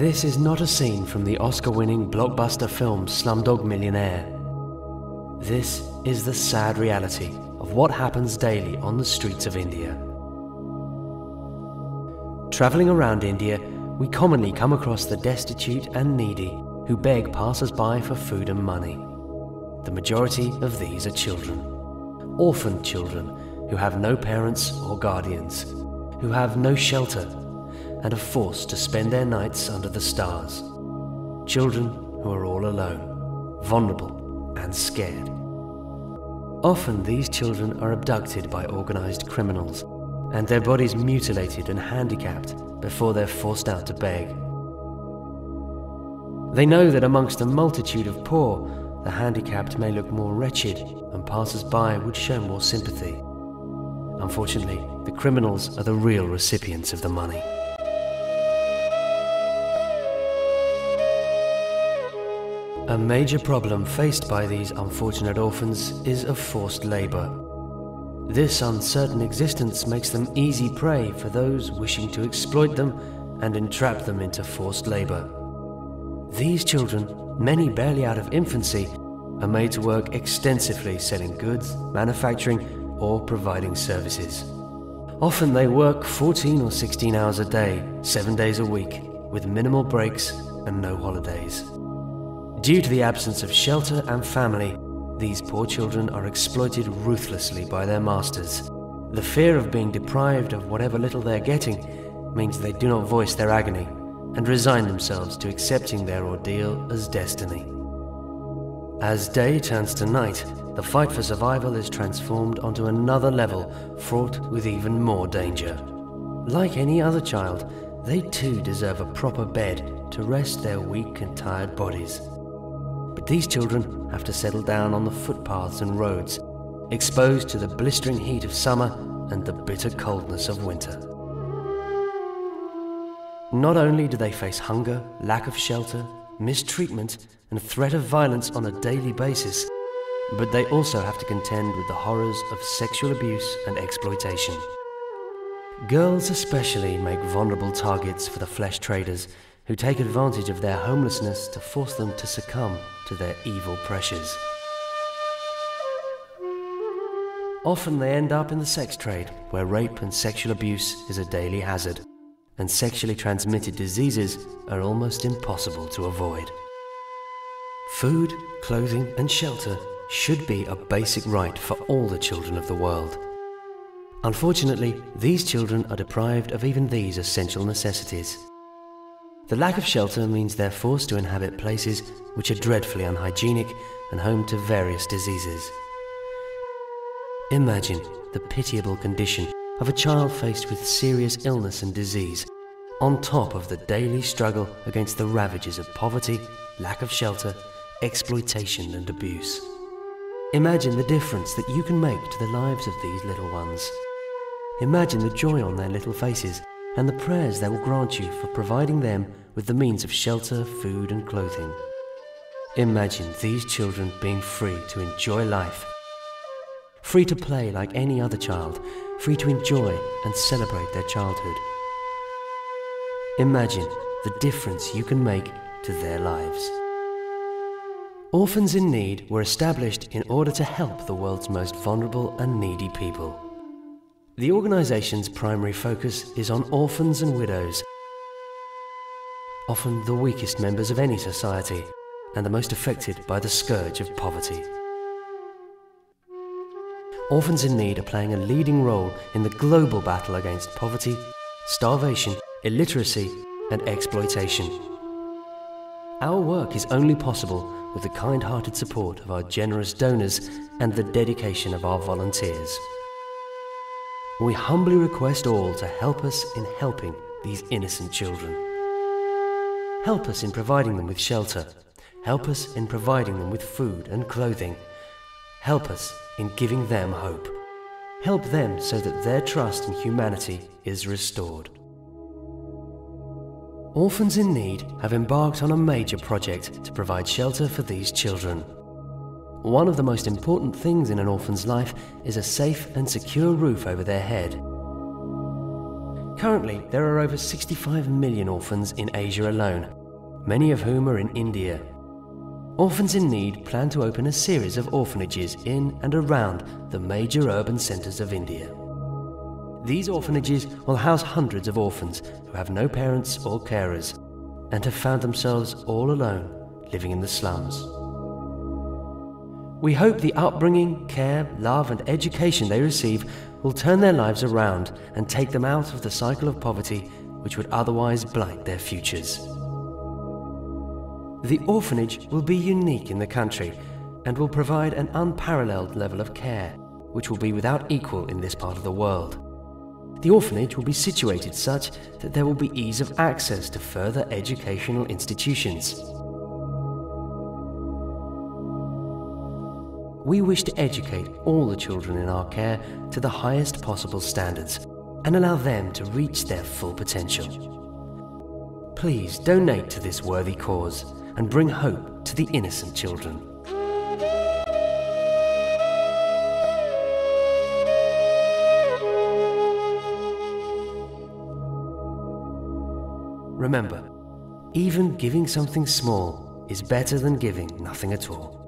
This is not a scene from the Oscar-winning blockbuster film Slumdog Millionaire. This is the sad reality of what happens daily on the streets of India. Traveling around India, we commonly come across the destitute and needy who beg passers-by for food and money. The majority of these are children. Orphaned children who have no parents or guardians, who have no shelter, and are forced to spend their nights under the stars. Children who are all alone, vulnerable and scared. Often these children are abducted by organized criminals and their bodies mutilated and handicapped before they're forced out to beg. They know that amongst a multitude of poor, the handicapped may look more wretched and passers-by would show more sympathy. Unfortunately, the criminals are the real recipients of the money. A major problem faced by these unfortunate orphans is of forced labor. This uncertain existence makes them easy prey for those wishing to exploit them and entrap them into forced labor. These children, many barely out of infancy, are made to work extensively selling goods, manufacturing, or providing services. Often they work 14 or 16 hours a day, 7 days a week, with minimal breaks and no holidays. Due to the absence of shelter and family, these poor children are exploited ruthlessly by their masters. The fear of being deprived of whatever little they're getting means they do not voice their agony and resign themselves to accepting their ordeal as destiny. As day turns to night, the fight for survival is transformed onto another level fraught with even more danger. Like any other child, they too deserve a proper bed to rest their weak and tired bodies. But these children have to settle down on the footpaths and roads, exposed to the blistering heat of summer and the bitter coldness of winter. Not only do they face hunger, lack of shelter, mistreatment, and threat of violence on a daily basis, but they also have to contend with the horrors of sexual abuse and exploitation. Girls especially make vulnerable targets for the flesh traders who take advantage of their homelessness to force them to succumb to their evil pressures. Often they end up in the sex trade, where rape and sexual abuse is a daily hazard, and sexually transmitted diseases are almost impossible to avoid. Food, clothing, and shelter should be a basic right for all the children of the world. Unfortunately, these children are deprived of even these essential necessities. The lack of shelter means they're forced to inhabit places which are dreadfully unhygienic and home to various diseases. Imagine the pitiable condition of a child faced with serious illness and disease, on top of the daily struggle against the ravages of poverty, lack of shelter, exploitation and abuse. Imagine the difference that you can make to the lives of these little ones. Imagine the joy on their little faces and the prayers they will grant you for providing them with the means of shelter, food and clothing. Imagine these children being free to enjoy life, free to play like any other child, free to enjoy and celebrate their childhood. Imagine the difference you can make to their lives. Orphans in Need were established in order to help the world's most vulnerable and needy people. The organisation's primary focus is on orphans and widows, often the weakest members of any society and the most affected by the scourge of poverty. Orphans in Need are playing a leading role in the global battle against poverty, starvation, illiteracy and exploitation. Our work is only possible with the kind-hearted support of our generous donors and the dedication of our volunteers. We humbly request all to help us in helping these innocent children. Help us in providing them with shelter. Help us in providing them with food and clothing. Help us in giving them hope. Help them so that their trust in humanity is restored. Orphans in Need have embarked on a major project to provide shelter for these children. One of the most important things in an orphan's life is a safe and secure roof over their head. Currently, there are over 65 million orphans in Asia alone, many of whom are in India. Orphans in Need plan to open a series of orphanages in and around the major urban centres of India. These orphanages will house hundreds of orphans who have no parents or carers and have found themselves all alone, living in the slums. We hope the upbringing, care, love and education they receive will turn their lives around and take them out of the cycle of poverty which would otherwise blight their futures. The orphanage will be unique in the country and will provide an unparalleled level of care, which will be without equal in this part of the world. The orphanage will be situated such that there will be ease of access to further educational institutions. We wish to educate all the children in our care to the highest possible standards and allow them to reach their full potential. Please donate to this worthy cause and bring hope to the innocent children. Remember, even giving something small is better than giving nothing at all.